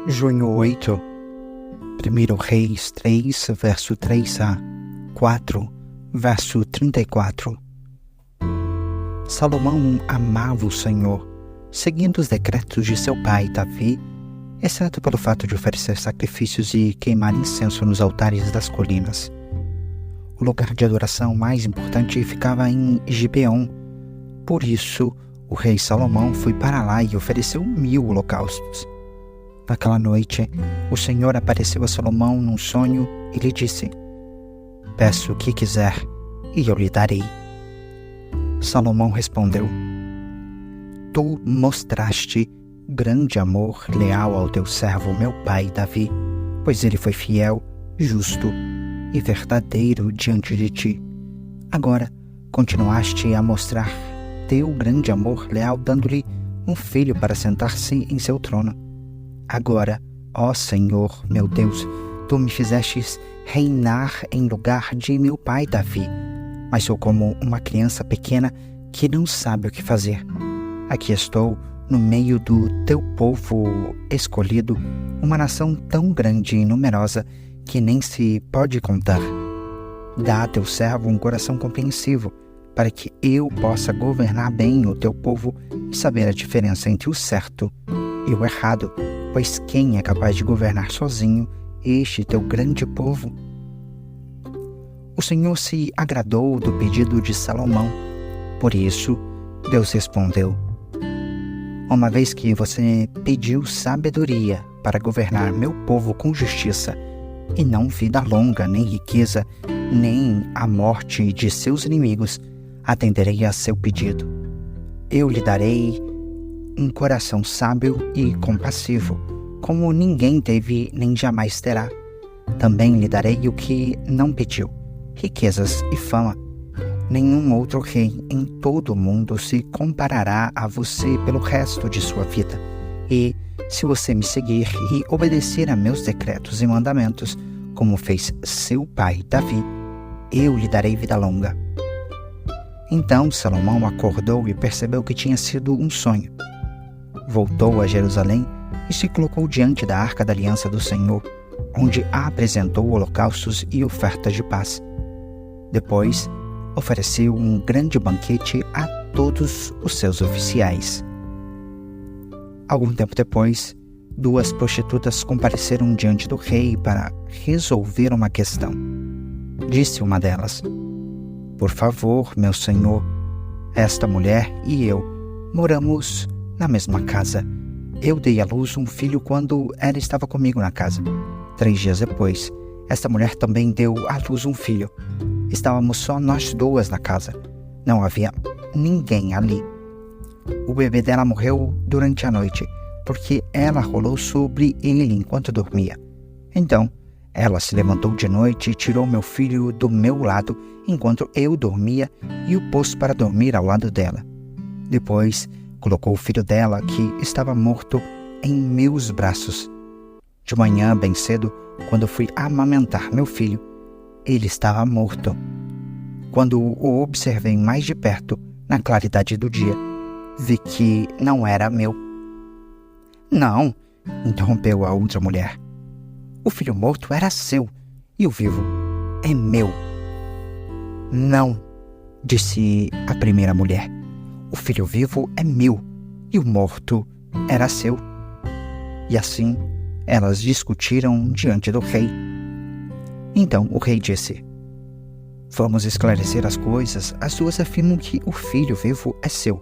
Junho 8, 1 Reis 3, verso 3 a 4, verso 34. Salomão amava o Senhor, seguindo os decretos de seu pai Davi, exceto pelo fato de oferecer sacrifícios e queimar incenso nos altares das colinas. O lugar de adoração mais importante ficava em Gibeon. Por isso, o rei Salomão foi para lá e ofereceu 1000 holocaustos. Naquela noite, o Senhor apareceu a Salomão num sonho e lhe disse: "Peço o que quiser, e eu lhe darei." Salomão respondeu: "Tu mostraste grande amor leal ao teu servo, meu pai Davi, pois ele foi fiel, justo e verdadeiro diante de ti. Agora, continuaste a mostrar teu grande amor leal, dando-lhe um filho para sentar-se em seu trono. Agora, ó Senhor, meu Deus, tu me fizestes reinar em lugar de meu pai Davi, mas sou como uma criança pequena que não sabe o que fazer. Aqui estou, no meio do teu povo escolhido, uma nação tão grande e numerosa que nem se pode contar. Dá a teu servo um coração compreensivo, para que eu possa governar bem o teu povo e saber a diferença entre o certo e o errado, pois quem é capaz de governar sozinho este teu grande povo?" O Senhor se agradou do pedido de Salomão. Por isso, Deus respondeu: "Uma vez que você pediu sabedoria para governar meu povo com justiça, e não vida longa, nem riqueza, nem a morte de seus inimigos, atenderei a seu pedido. Eu lhe darei um coração sábio e compassivo, como ninguém teve nem jamais terá. Também lhe darei o que não pediu, riquezas e fama. Nenhum outro rei em todo o mundo se comparará a você pelo resto de sua vida. E, se você me seguir e obedecer a meus decretos e mandamentos, como fez seu pai Davi, eu lhe darei vida longa." Então Salomão acordou e percebeu que tinha sido um sonho. Voltou a Jerusalém e se colocou diante da Arca da Aliança do Senhor, onde apresentou holocaustos e ofertas de paz. Depois, ofereceu um grande banquete a todos os seus oficiais. Algum tempo depois, 2 prostitutas compareceram diante do rei para resolver uma questão. Disse uma delas: "Por favor, meu senhor, esta mulher e eu moramos na mesma casa. Eu dei à luz um filho quando ela estava comigo na casa. 3 dias depois, esta mulher também deu à luz um filho. Estávamos só nós 2 na casa. Não havia ninguém ali. O bebê dela morreu durante a noite, porque ela rolou sobre ele enquanto dormia. Então, ela se levantou de noite e tirou meu filho do meu lado enquanto eu dormia e o pôs para dormir ao lado dela. Depois, colocou o filho dela, que estava morto, em meus braços. De manhã, bem cedo, quando fui amamentar meu filho, ele estava morto. Quando o observei mais de perto, na claridade do dia, vi que não era meu." "Não," interrompeu a outra mulher. "O filho morto era seu, e o vivo é meu." "Não," disse a primeira mulher. "O filho vivo é meu, e o morto era seu." E assim, elas discutiram diante do rei. Então o rei disse: "Vamos esclarecer as coisas. As 2 afirmam que o filho vivo é seu,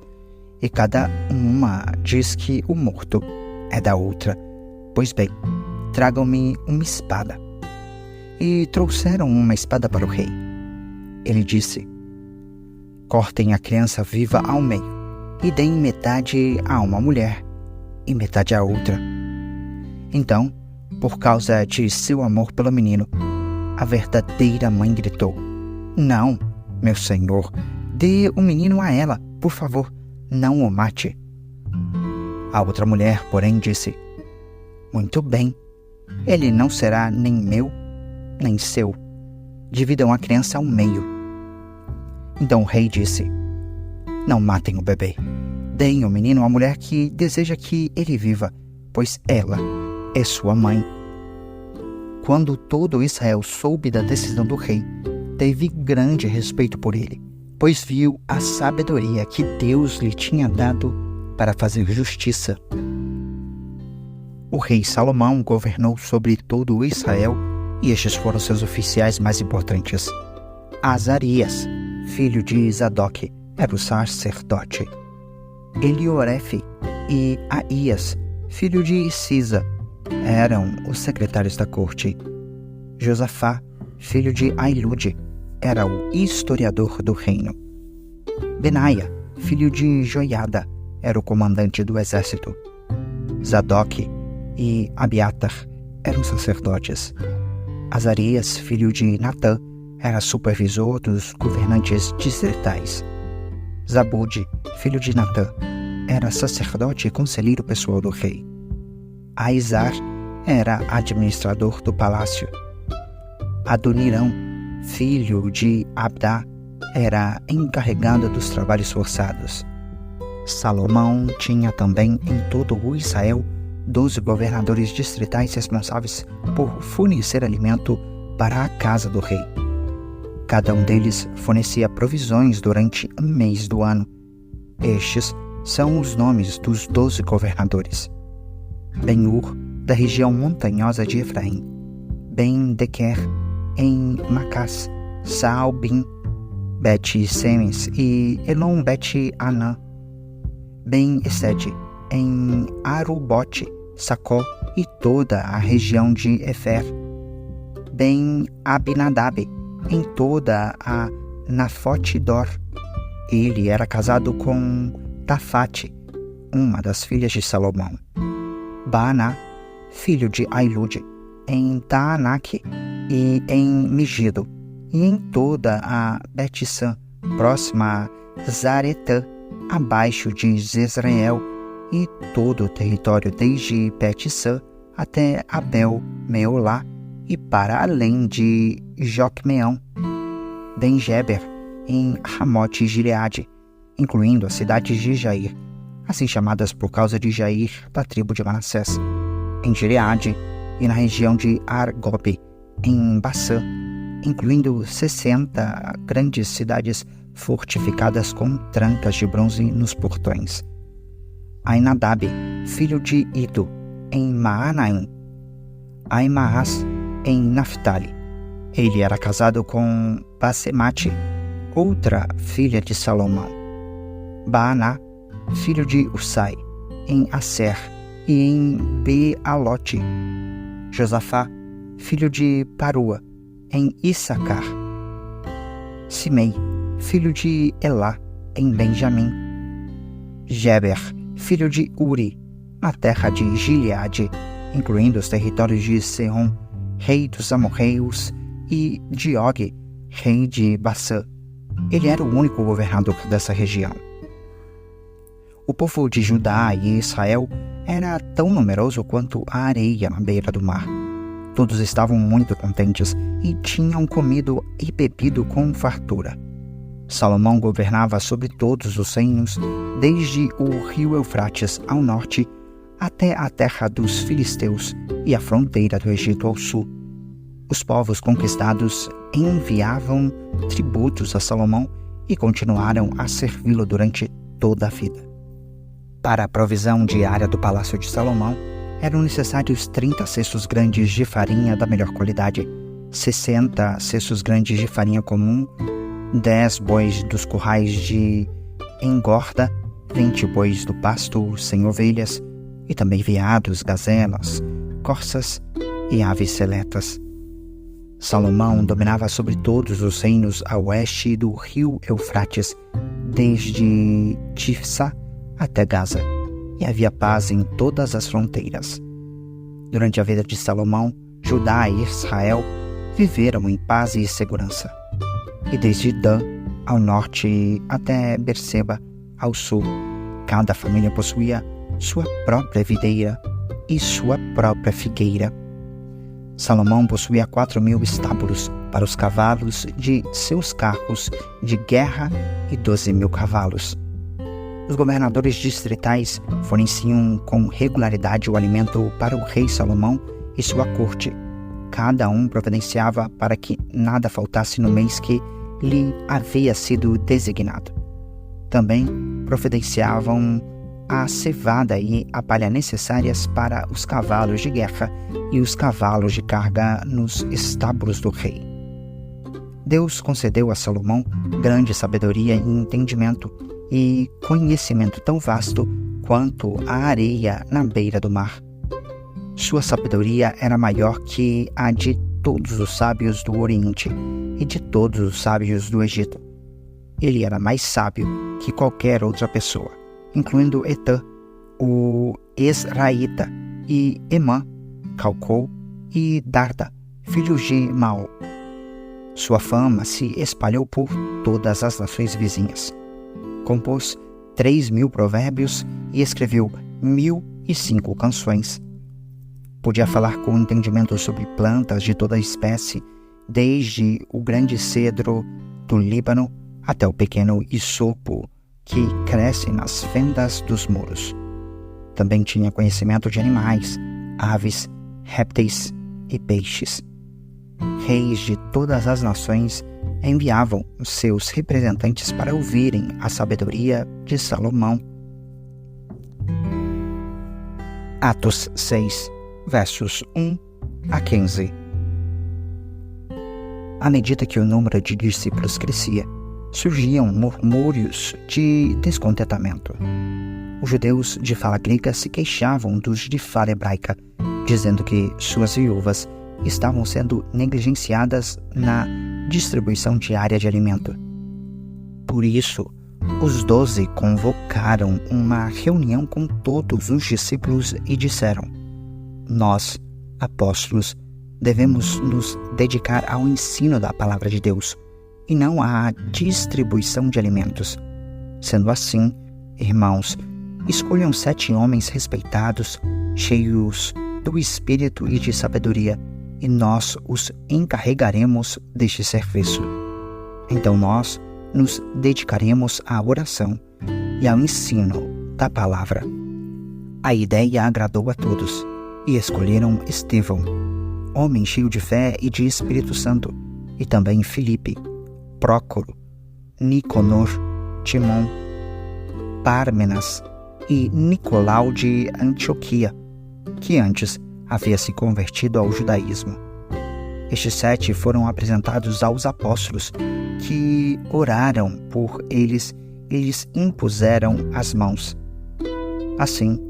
e cada uma diz que o morto é da outra. Pois bem, tragam-me uma espada." E trouxeram uma espada para o rei. Ele disse: "Cortem a criança viva ao meio, e deem metade a uma mulher, e metade a outra." Então, por causa de seu amor pelo menino, a verdadeira mãe gritou: "Não, meu senhor, dê o menino a ela, por favor, não o mate." A outra mulher, porém, disse: "Muito bem, ele não será nem meu, nem seu. Dividam a criança ao meio." Então o rei disse: "Não matem o bebê. Deem o menino à mulher que deseja que ele viva, pois ela é sua mãe. Quando todo Israel soube da decisão do rei, teve grande respeito por ele, pois viu a sabedoria que Deus lhe tinha dado para fazer justiça. O rei Salomão governou sobre todo o Israel, e estes foram seus oficiais mais importantes. Azarias, filho de Zadok, era o sacerdote. Eliorefe e Aías, filho de Cisa, eram os secretários da corte. Josafá, filho de Ailude, era o historiador do reino. Benaia, filho de Joiada, era o comandante do exército. Zadok e Abiatar eram sacerdotes. Azarias, filho de Natã, era supervisor dos governantes distritais. Zabude, filho de Natã, era sacerdote e conselheiro pessoal do rei. Aizar era administrador do palácio. Adonirão, filho de Abdá, era encarregado dos trabalhos forçados. Salomão tinha também em todo o Israel 12 governadores distritais responsáveis por fornecer alimento para a casa do rei. Cada um deles fornecia provisões durante um mês do ano. Estes são os nomes dos 12 governadores: Ben-Ur, da região montanhosa de Efraim; Ben-Dequer, em Macás; Saalbim, Bet-Semes e Elon-Bet-Anã; Ben-Esed, em Arubote, Sacó e toda a região de Efer; Ben-Abinadab, em toda a Nafote-Dor. Ele era casado com Tafate, uma das filhas de Salomão. Baaná, filho de Ailude, em Taanaque e em Megido, e em toda a Bet-San, próxima a Zaretã, abaixo de Jezreel, e todo o território desde Bet-San até Abel-Meolá e para além de Jocmeão. Ben-Geber, em Ramote Gileade, incluindo as cidades de Jair, assim chamadas por causa de Jair, da tribo de Manassés, em Gileade e na região de Argobe, em Bassã, incluindo 60 grandes cidades fortificadas com trancas de bronze nos portões. Ainadab, filho de Ido, em Maanaim. Aimaas, em Naphtali. Ele era casado com Basemate, outra filha de Salomão. Baaná, filho de Usai, em Asser e em Bealote. Josafá, filho de Parua, em Issacar. Simei, filho de Elá, em Benjamim. Geber, filho de Uri, na terra de Gileade, incluindo os territórios de Sehom, rei dos amorreus, e de Og, rei de Bassã. Ele era o único governador dessa região. O povo de Judá e Israel era tão numeroso quanto a areia na beira do mar. Todos estavam muito contentes e tinham comido e bebido com fartura. Salomão governava sobre todos os reinos, desde o rio Eufrates ao norte até a terra dos filisteus e a fronteira do Egito ao sul. Os povos conquistados enviavam tributos a Salomão e continuaram a servi-lo durante toda a vida. Para a provisão diária do palácio de Salomão, eram necessários 30 cestos grandes de farinha da melhor qualidade, 60 cestos grandes de farinha comum, 10 bois dos currais de engorda, 20 bois do pasto sem ovelhas, e também veados, gazelas, corças e aves seletas. Salomão dominava sobre todos os reinos a oeste do rio Eufrates, desde Tifsa até Gaza, e havia paz em todas as fronteiras. Durante a vida de Salomão, Judá e Israel viveram em paz e segurança. E desde Dan, ao norte, até Berseba, ao sul, cada família possuía sua própria videira e sua própria figueira. Salomão possuía 4.000 estábulos para os cavalos de seus carros de guerra e 12.000 cavalos. Os governadores distritais forneciam com regularidade o alimento para o rei Salomão e sua corte. Cada um providenciava para que nada faltasse no mês que lhe havia sido designado. Também providenciavam a cevada e a palha necessárias para os cavalos de guerra e os cavalos de carga nos estábulos do rei. Deus concedeu a Salomão grande sabedoria e entendimento e conhecimento tão vasto quanto a areia na beira do mar. Sua sabedoria era maior que a de todos os sábios do Oriente e de todos os sábios do Egito. Ele era mais sábio que qualquer outra pessoa, incluindo Etã, o Esraíta, e Emã, Calcol e Darda, filhos de Mao. Sua fama se espalhou por todas as nações vizinhas. Compôs 3.000 provérbios e escreveu 1.005 canções. Podia falar com entendimento sobre plantas de toda espécie, desde o grande cedro do Líbano até o pequeno isopo que cresce nas fendas dos muros. Também tinha conhecimento de animais, aves, répteis e peixes. Reis de todas as nações enviavam seus representantes para ouvirem a sabedoria de Salomão. Atos 6, versos 1 a 15. À medida que o número de discípulos crescia, surgiam murmúrios de descontentamento. Os judeus de fala grega se queixavam dos de fala hebraica, dizendo que suas viúvas estavam sendo negligenciadas na distribuição diária de alimento. Por isso, os 12 convocaram uma reunião com todos os discípulos e disseram: Nós, apóstolos, devemos nos dedicar ao ensino da palavra de Deus e não à distribuição de alimentos. Sendo assim, irmãos, escolham 7 homens respeitados, cheios do Espírito e de sabedoria, e nós os encarregaremos deste serviço. Então nós nos dedicaremos à oração e ao ensino da palavra. A ideia agradou a todos, e escolheram Estevão, homem cheio de fé e de Espírito Santo, e também Filipe, Prócoro, Nicanor, Timon, Pármenas e Nicolau de Antioquia, que antes havia se convertido ao judaísmo. Estes 7 foram apresentados aos apóstolos, que oraram por eles e lhes impuseram as mãos. Assim,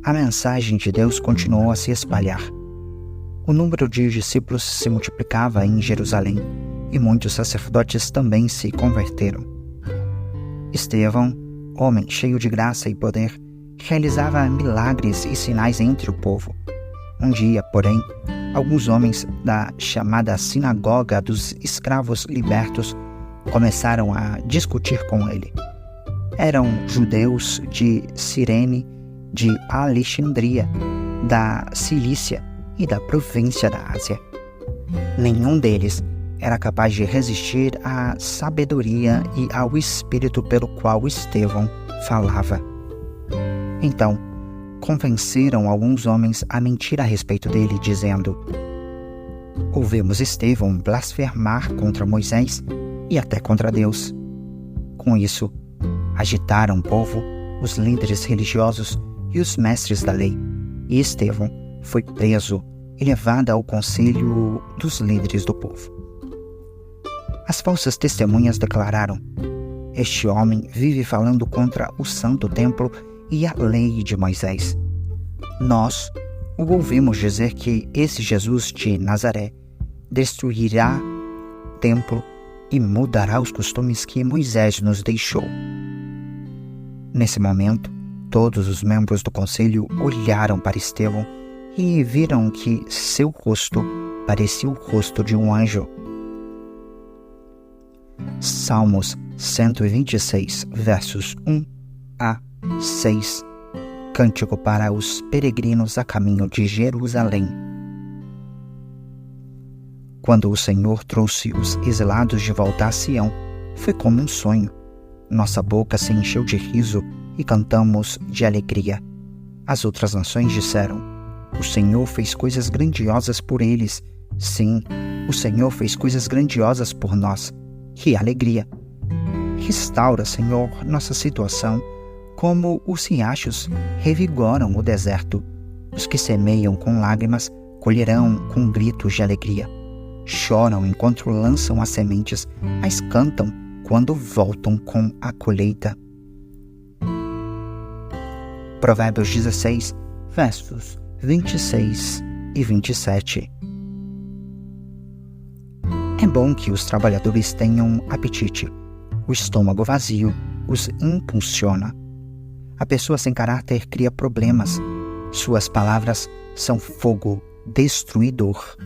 a mensagem de Deus continuou a se espalhar. O número de discípulos se multiplicava em Jerusalém, e muitos sacerdotes também se converteram. Estevão, homem cheio de graça e poder, realizava milagres e sinais entre o povo. Um dia, porém, alguns homens da chamada Sinagoga dos Escravos Libertos começaram a discutir com ele. Eram judeus de Cirene, de Alexandria, da Cilícia e da província da Ásia. Nenhum deles era capaz de resistir à sabedoria e ao espírito pelo qual Estevão falava. Então, convenceram alguns homens a mentir a respeito dele, dizendo: Ouvimos Estevão blasfemar contra Moisés e até contra Deus. Com isso, agitaram o povo, os líderes religiosos e os mestres da lei, e Estevão foi preso e levado ao conselho dos líderes do povo. As falsas testemunhas declararam: Este homem vive falando contra o santo templo e a lei de Moisés. Nós o ouvimos dizer que esse Jesus de Nazaré destruirá o templo e mudará os costumes que Moisés nos deixou. Nesse momento, todos os membros do conselho olharam para Estevão e viram que seu rosto parecia o rosto de um anjo. Salmos 126, versos 1 a 6. Cântico para os peregrinos a caminho de Jerusalém. Quando o Senhor trouxe os exilados de volta a Sião, foi como um sonho. Nossa boca se encheu de riso e cantamos de alegria. As outras nações disseram: o Senhor fez coisas grandiosas por eles. Sim, o Senhor fez coisas grandiosas por nós. Que alegria! Restaura, Senhor, nossa situação, como os riachos revigoram o deserto. Os que semeiam com lágrimas colherão com gritos de alegria. Choram enquanto lançam as sementes, mas cantam quando voltam com a colheita. Provérbios 16, versos 26 e 27. É bom que os trabalhadores tenham apetite. O estômago vazio os impulsiona. A pessoa sem caráter cria problemas. Suas palavras são fogo destruidor.